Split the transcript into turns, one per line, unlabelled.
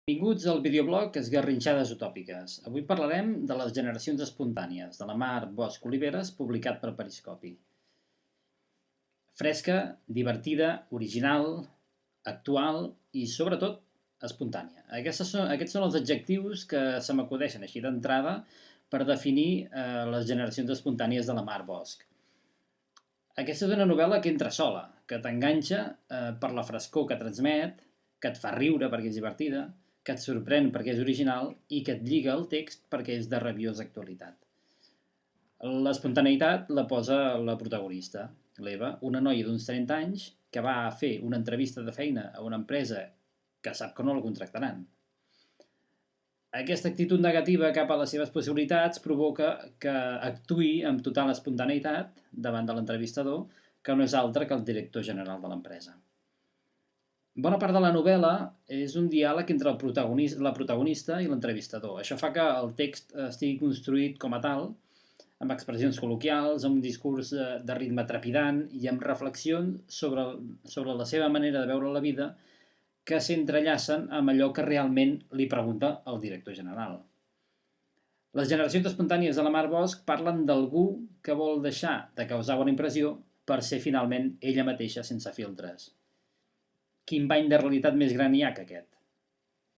Benvinguts al videoblog Esgarrinxades utòpiques. Avui parlarem de les generacions espontànies, de la Mar Bosch Oliveres, publicat per Periscopi. Fresca, divertida, original, actual i, sobretot, espontània. Aquests són els adjectius que se m'acudeixen així d'entrada per definir les generacions espontànies de la Mar Bosch. Aquesta és una novel·la que entra sola, que t'enganxa per la frescor que transmet, que et fa riure perquè és divertida, que et sorprèn perquè és original i que et lliga el text perquè és de rabiosa actualitat. L'espontaneïtat la posa la protagonista, l'Eva, una noia d'uns 30 anys que va a fer una entrevista de feina a una empresa que sap que no la contractaran. Aquesta actitud negativa cap a les seves possibilitats provoca que actuï amb total espontaneïtat davant de l'entrevistador, que no és altre que el director general de l'empresa. Bona part de la novel·la és un diàleg entre la protagonista i l'entrevistador. Això fa que el text estigui construït com a tal, amb expressions col·loquials, amb un discurs de ritme trepidant i amb reflexions sobre la seva manera de veure la vida que s'entrellacen amb allò que realment li pregunta el director general. Les generacions espontànies de la Mar Bosch parlen d'algú que vol deixar de causar bona impressió per ser finalment ella mateixa sense filtres. Quin bany de realitat més gran hi ha que aquest?